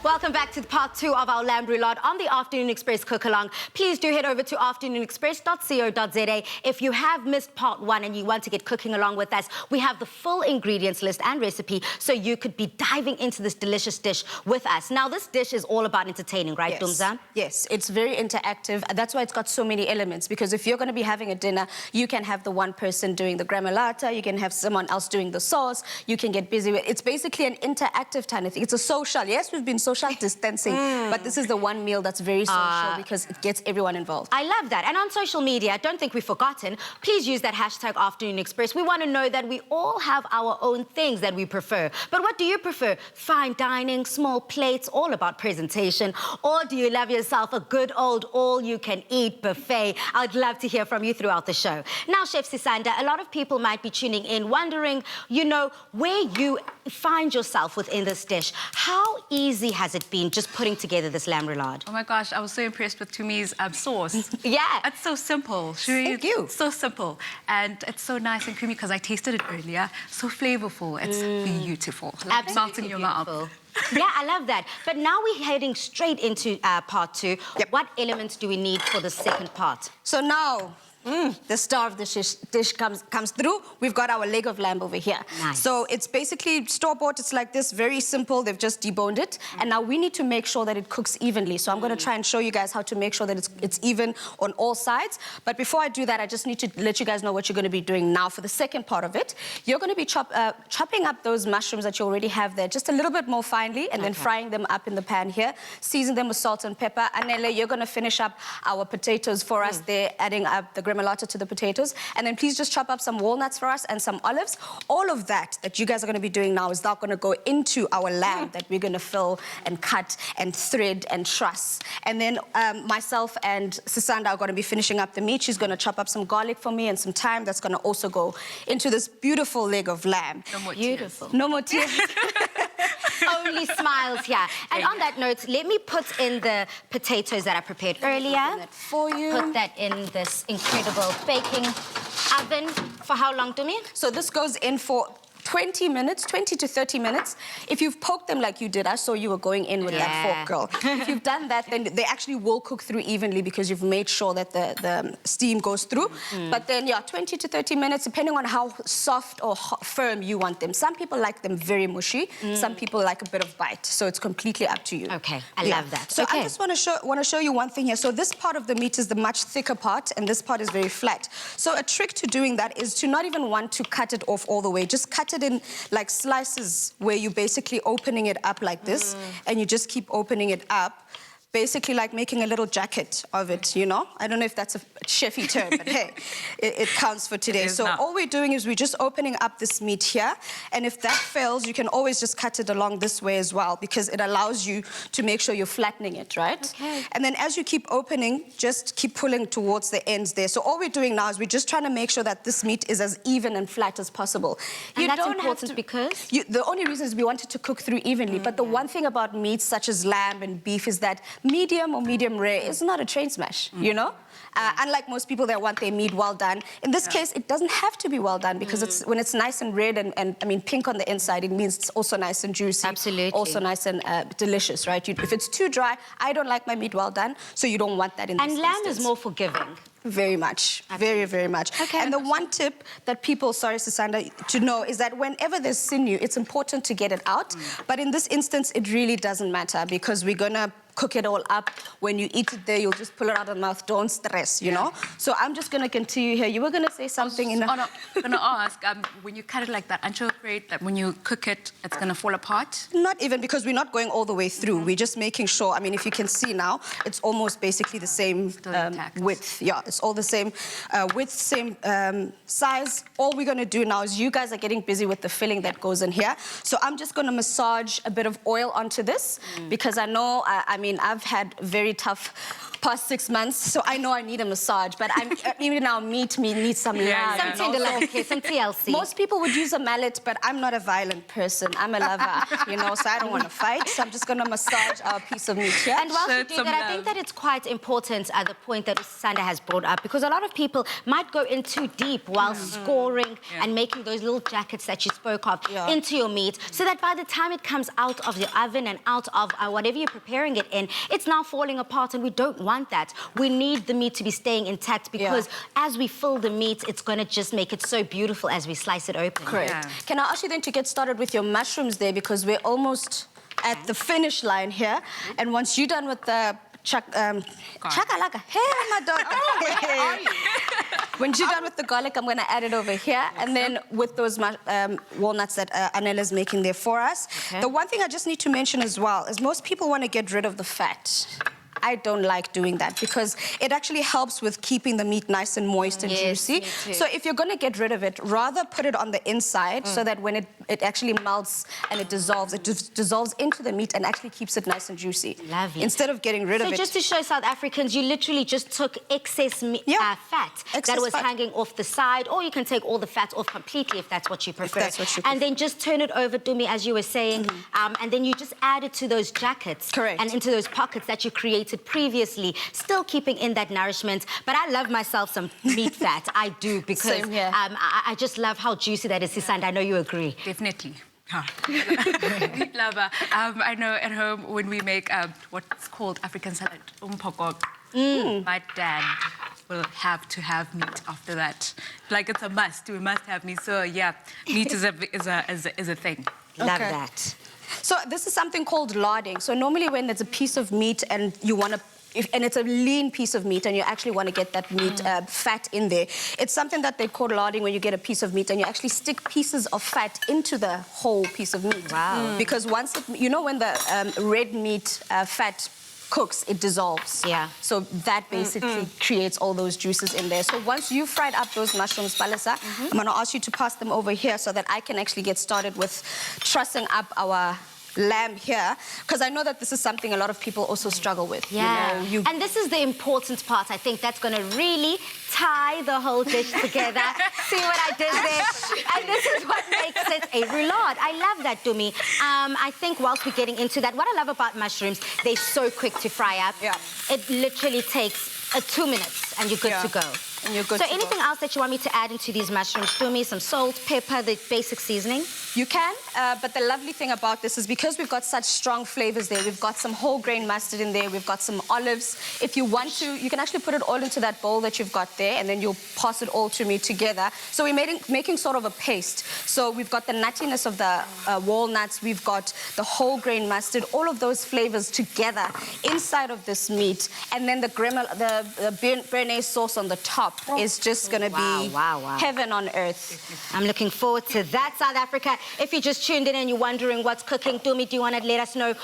Welcome back to part 2 of our lamb roulade on the Afternoon Express cook-along. Please do head over to afternoonexpress.co.za. If you have missed part 1 and you want to get cooking along with us, we have the full ingredients list and recipe so you could be diving into this delicious dish with us. Now, this dish is all about entertaining, right, Dumza? Yes, it's very interactive. That's why it's got so many elements, because if you're going to be having a dinner, you can have the one person doing the gremolata, you can have someone else doing the sauce, you can get busy with it. It's basically an interactive kind of thing. It's a social. Yes, we've been social distancing, but this is the one meal that's very social because it gets everyone involved. I love that. And on social media, don't think we've forgotten, please use that hashtag Afternoon Express. We want to know that we all have our own things that we prefer. But what do you prefer? Fine dining, small plates, all about presentation? Or do you love yourself a good old all-you-can-eat buffet? I'd love to hear from you throughout the show. Now, Chef Sisanda, a lot of people might be tuning in wondering, you know, where you find yourself within this dish. How easy has it been just putting together this lamb roulade? Oh my gosh, I was so impressed with Tumi's sauce. Yeah. It's so simple. Thank you. It's so simple. And it's so nice and creamy because I tasted it earlier. So flavorful. It's beautiful. Absolutely melts in your mouth. Yeah, I love that. But now we're heading straight into part 2. Yep. What elements do we need for the second part? So now, the star of the dish comes through. We've got our leg of lamb over here. Nice. So it's basically store-bought. It's like this, very simple. They've just deboned it. And now we need to make sure that it cooks evenly. So I'm going to try and show you guys how to make sure that it's even on all sides. But before I do that, I just need to let you guys know what you're going to be doing now for the second part of it. You're going to be chopping up those mushrooms that you already have there just a little bit more finely and then frying them up in the pan here. Season them with salt and pepper. Anele, you're going to finish up our potatoes for us there, adding up the gremolata to the potatoes. And then please just chop up some walnuts for us and some olives. All of that you guys are going to be doing now is now going to go into our lamb that we're going to fill and cut and thread and truss. And then myself and Sisanda are going to be finishing up the meat. She's going to chop up some garlic for me and some thyme. That's going to also go into this beautiful leg of lamb. No more Beautiful. tears. No more tears. Only smiles here. And on that note, let me put in the potatoes that I prepared earlier. That for you. Put that in this incredible baking oven. For how long, Dumi? So this goes in for 20 minutes, 20 to 30 minutes. If you've poked them like you did, I saw you were going in with that fork, girl. If you've done that, then they actually will cook through evenly because you've made sure that the steam goes through. But then, yeah, 20 to 30 minutes, depending on how soft or firm you want them. Some people like them very mushy. Some people like a bit of bite. So it's completely up to you. Okay, I love that. So okay. I just want to show you one thing here. So this part of the meat is the much thicker part, and this part is very flat. So a trick to doing that is to not even want to cut it off all the way. Just cut it in like slices where you're basically opening it up like this, and you just keep opening it up, basically like making a little jacket of it, you know? I don't know if that's a chefy term, but hey, it counts for today. So all we're doing is we're just opening up this meat here, and if that fails, you can always just cut it along this way as well, because it allows you to make sure you're flattening it, right? Okay. And then as you keep opening, just keep pulling towards the ends there. So all we're doing now is we're just trying to make sure that this meat is as even and flat as possible. And that's important because? The only reason is we want it to cook through evenly, but the one thing about meats such as lamb and beef is that medium or medium rare is not a train smash, you know? Unlike most people that want their meat well done. In this case, it doesn't have to be well done because when it's nice and red and I mean pink on the inside, it means it's also nice and juicy. Absolutely. Also nice and delicious, right? If it's too dry, I don't like my meat well done, so you don't want that in this And lamb instance. is more forgiving. Very much. Very, very much. Okay. And the one tip that people, sorry, Sisanda, to know is that whenever there's sinew, it's important to get it out. But in this instance, it really doesn't matter because we're going to cook it all up. When you eat it there, you'll just pull it out of the mouth. Don't stress, you know? So I'm just going to continue here. You were going to say something in the... I'm going to ask, when you cut it like that, aren't you afraid that when you cook it, it's going to fall apart? Not even, because we're not going all the way through. We're just making sure, I mean, if you can see now, it's almost basically the same width. Yeah, it's all the same width, same size. All we're going to do now is you guys are getting busy with the filling that goes in here. So I'm just going to massage a bit of oil onto this because I know, I mean, mean, I've had very tough past 6 months, so I know I need a massage, but even our meat needs some love. Some tender some TLC. Most people would use a mallet, but I'm not a violent person. I'm a lover, you know, so I don't want to fight, so I'm just going to massage our piece of meat here. And whilst you do that, I think that it's quite important at the point that Sanda has brought up, because a lot of people might go in too deep while scoring and making those little jackets that you spoke of into your meat, so that by the time it comes out of the oven and out of whatever you're preparing it in, it's now falling apart, and we don't want that. We need the meat to be staying intact, because as we fill the meat, it's going to just make it so beautiful as we slice it open. Correct. Yeah. Can I ask you then to get started with your mushrooms there, because we're almost at the finish line here, and once you're done with the chakalaka, hey, my dog. When you're done with the garlic, I'm going to add it over here, and then with those walnuts that Anela is making there for us. The one thing I just need to mention as well is most people want to get rid of the fat. I don't like doing that, because it actually helps with keeping the meat nice and moist and juicy. So if you're going to get rid of it, rather put it on the inside so that when it actually melts and it dissolves into the meat and actually keeps it nice and juicy. Lovely. Instead of getting rid of it. So just to show South Africans, you literally just took excess fat that was hanging off the side, or you can take all the fat off completely if that's what you prefer. If that's what you prefer. And then just turn it over, Dumi, as you were saying, and then you just add it to those jackets. Correct. And into those pockets that you created previously, still keeping in that nourishment. But I love myself some meat fat. I do, because I just love how juicy that is, Sisanda. I know you agree. Definitely. Meat lover. I know at home when we make what's called African salad, my dad will have to have meat after that. Like, it's a must. We must have meat. So yeah, meat is a thing. Love that. So this is something called larding. So normally when there's a piece of meat and you want to, and it's a lean piece of meat and you actually want to get that meat fat in there, it's something that they call larding, when you get a piece of meat and you actually stick pieces of fat into the whole piece of meat. Wow. Because once you know when the red meat fat cooks, it dissolves. Yeah. So that basically creates all those juices in there. So once you fried up those mushrooms, Palisa, I'm going to ask you to pass them over here so that I can actually get started with trussing up our lamb here, because I know that this is something a lot of people also struggle with. Yeah. You know, and this is the important part. I think that's going to really tie the whole dish together. See what I did there? And this is what makes it a roulade. I love that, Dumi. I think whilst we're getting into that, what I love about mushrooms, they're so quick to fry up. Yeah. It literally takes 2 minutes and you're good to go. And you're good so to anything else that you want me to add into these mushrooms? Dumi, some salt, pepper, the basic seasoning? You can, but the lovely thing about this is because we've got such strong flavors there, we've got some whole grain mustard in there, we've got some olives. If you want to, you can actually put it all into that bowl that you've got there, and then you'll pass it all to me together. So we're making sort of a paste. So we've got the nuttiness of the walnuts, we've got the whole grain mustard, all of those flavors together inside of this meat, and then the Bearnaise sauce on the top is just going to be heaven on earth. I'm looking forward to that, South Africa. If you just tuned in and you're wondering what's cooking, Dumi, do you want to let us know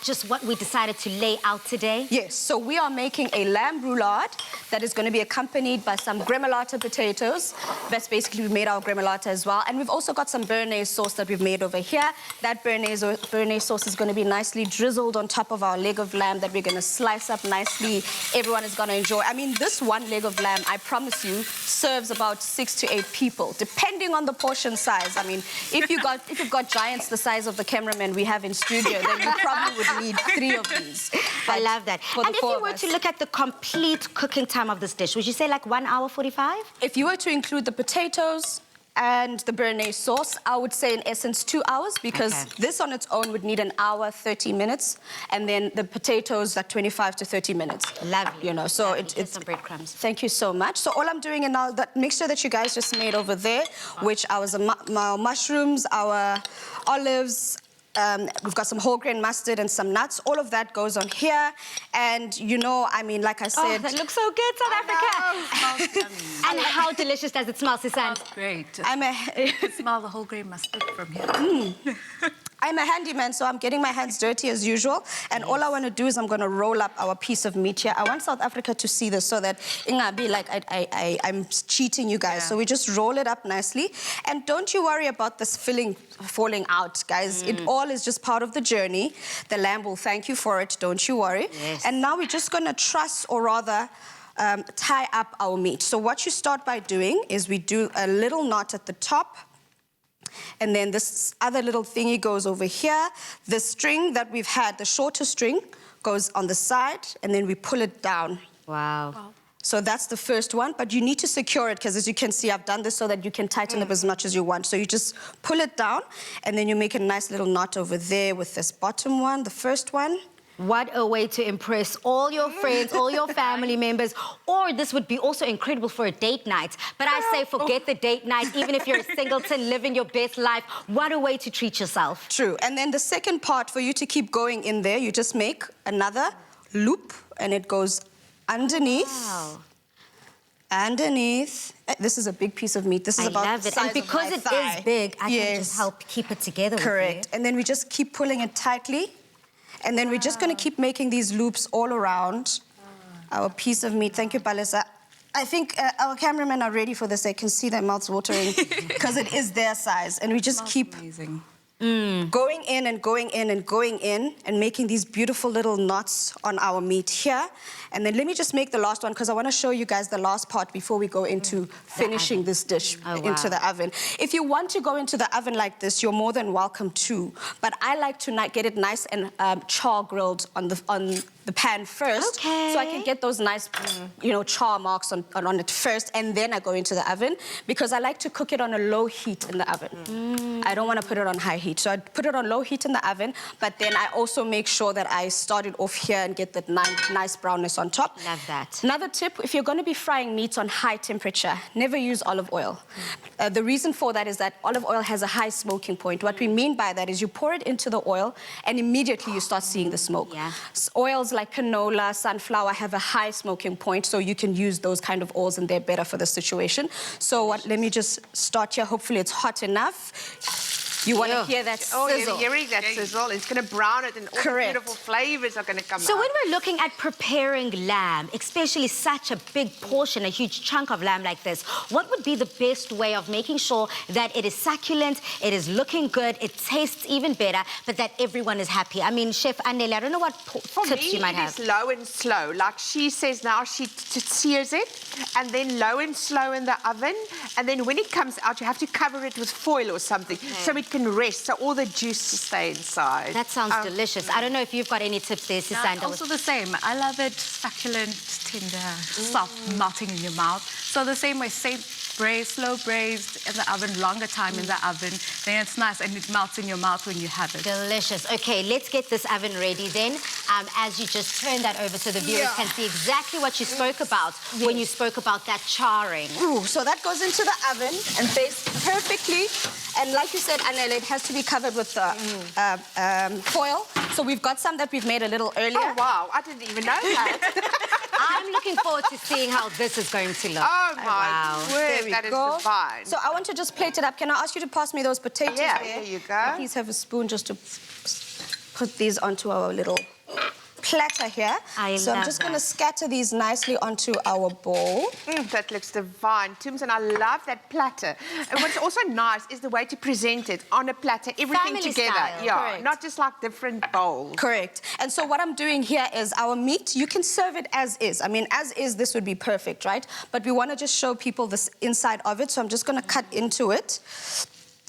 just what we decided to lay out today? Yes, so we are making a lamb roulade that is going to be accompanied by some gremolata potatoes. That's basically, we made our gremolata as well. And we've also got some Bearnaise sauce that we've made over here. That Bearnaise sauce is going to be nicely drizzled on top of our leg of lamb that we're going to slice up nicely. Everyone is going to enjoy. I mean, this one leg of lamb, I promise you, serves about 6 to 8 people, depending on the portion size. I mean, if you've got giants the size of the cameraman we have in studio, then you probably would need 3 of these. I love that. And if you were to look at the complete cooking time of this dish, would you say like 1 hour 45? If you were to include the potatoes and the Bearnaise sauce, I would say in essence 2 hours, because this on its own would need 1 hour 30 minutes, and then the potatoes like 25 to 30 minutes. Lovely. You know, so it's some breadcrumbs. Thank you so much. So all I'm doing in now, that mixture that you guys just made over there, which our mushrooms, our olives, we've got some whole grain mustard and some nuts. All of that goes on here. And, you know, I mean, like I said... Oh, that looks so good, South Africa. And how delicious does it smell, Susan? Great. I smell the whole grain mustard from here. I'm a handyman, so I'm getting my hands dirty as usual. And all I want to do is I'm going to roll up our piece of meat here. I want South Africa to see this so that Inga be like I'm cheating you guys. So we just roll it up nicely. And don't you worry about this filling falling out, guys. It all is just part of the journey. The lamb will thank you for it. Don't you worry. Yes. And now we're just going to truss, or rather tie up our meat. So what you start by doing is we do a little knot at the top. And then this other little thingy goes over here. The string that we've had, the shorter string, goes on the side, and then we pull it down. Wow. So that's the first one, but you need to secure it, because as you can see, I've done this so that you can tighten up as much as you want. So you just pull it down, and then you make a nice little knot over there with this bottom one, the first one. What a way to impress all your friends, all your family members. Or this would be also incredible for a date night. But I say forget the date night, even if you're a singleton living your best life. What a way to treat yourself. True. And then the second part, for you to keep going in there, you just make another loop, and it goes underneath. Wow. Underneath. This is a big piece of meat. This is about love the it. size And because of my it thigh. is big, I can Yes. just help keep it together Correct. with you. And then we just keep pulling it tightly. And then we're just going to keep making these loops all around our piece of meat. Thank you, Palisa. I think our cameramen are ready for this. They can see their mouths watering because it is their size. And we just keep going in and going in and going in and making these beautiful little knots on our meat here. And then let me just make the last one, because I want to show you guys the last part before we go into finishing this dish into the oven. If you want to go into the oven like this, you're more than welcome to. But I like to get it nice and char grilled on the pan first. Okay. So I can get those nice, you know, char marks on it first, and then I go into the oven, because I like to cook it on a low heat in the oven. I don't want to put it on high heat. So I put it on low heat in the oven, but then I also make sure that I start it off here and get that nice brownness on top. Love that. Another tip, if you're going to be frying meats on high temperature, never use olive oil. The reason for that is that olive oil has a high smoking point. What we mean by that is you pour it into the oil, and immediately you start seeing the smoke. Yeah. Oils like canola, sunflower have a high smoking point, so you can use those kind of oils, and they're better for the situation. So let me just start here. Hopefully it's hot enough. You want to hear that sizzle. Oh, you're hearing that sizzle. It's going to brown it, and all the beautiful flavors are going to come out. So when we're looking at preparing lamb, especially such a big portion, a huge chunk of lamb like this, what would be the best way of making sure that it is succulent, it is looking good, it tastes even better, but that everyone is happy? I mean, Chef Anneli, I don't know what tips you might have. For me, it is low and slow. Like she says now, she sears it, and then low and slow in the oven, and then when it comes out, you have to cover it with foil or something, so it can rest, so all the juice stay inside. That sounds delicious. I don't know if you've got any tips there, Sisanda. Also the same. I love it succulent, tender, soft, melting in your mouth. So the same way, slow braised in the oven, longer time in the oven. Then it's nice and it melts in your mouth when you have it. Delicious. Okay, let's get this oven ready then. As you just turn that over so the viewers can see exactly what you spoke about when you spoke about that charring. Ooh, so that goes into the oven and bastes perfectly. And like you said, Anneli, it has to be covered with foil. So we've got some that we've made a little earlier. Oh, wow. I didn't even know that. I'm looking forward to seeing how this is going to look. Oh, my Wow. word. That is divine. So I want to just plate it up. Can I ask you to pass me those potatoes Yeah, there? here you go. Please have a spoon just to put these onto our little platter here. So I'm just going to scatter these nicely onto our bowl. That looks divine. Tooms, and I love that platter. And what's also nice is the way to present it on a platter, everything Family together. style. Yeah, Correct. not just like different bowls. Correct. And so what I'm doing here is our meat, you can serve it as is. I mean, as is, this would be perfect, right? But we want to just show people this inside of it. So I'm just going to cut into it.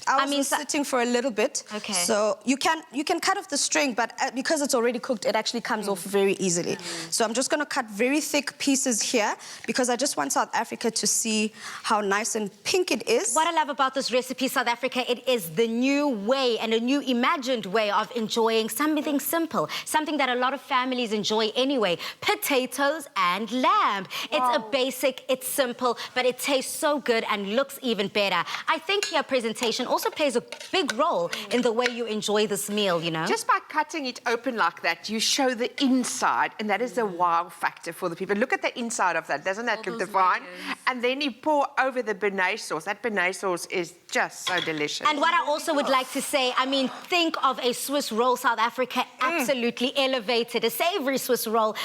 I mean, sitting for a little bit. Okay. So you can cut off the string, but because it's already cooked, it actually comes off very easily. So I'm just going to cut very thick pieces here, because I just want South Africa to see how nice and pink it is. What I love about this recipe, South Africa, it is the new way and a new imagined way of enjoying something simple, something that a lot of families enjoy anyway, potatoes and lamb. It's a basic, it's simple, but it tastes so good and looks even better. I think your presentation also plays a big role in the way you enjoy this meal, you know? Just by cutting it open like that, you show the inside, and that is the wow factor for the people. Look at the inside of that. Doesn't that look divine? and then you pour over the Bearnaise sauce. That Bearnaise sauce is just so delicious. And what I also would like to say, I mean, think of a Swiss roll. South Africa absolutely elevated a savory Swiss roll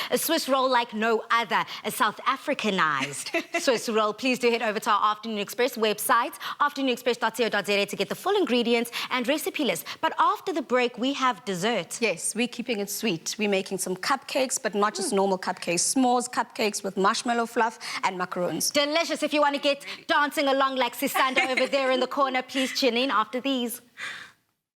like no other, a South Africanized Swiss roll. Please do head over to our Afternoon Express website, afternoonexpress.co.za, to get the full ingredients and recipe list. But after the break, we have dessert. Yes, we're keeping it sweet. We're making some cupcakes, but not just normal cupcakes. S'mores cupcakes with marshmallow fluff and macarons. Delicious. If you want to get dancing along like Sisanda over there in the corner, please tune in after these.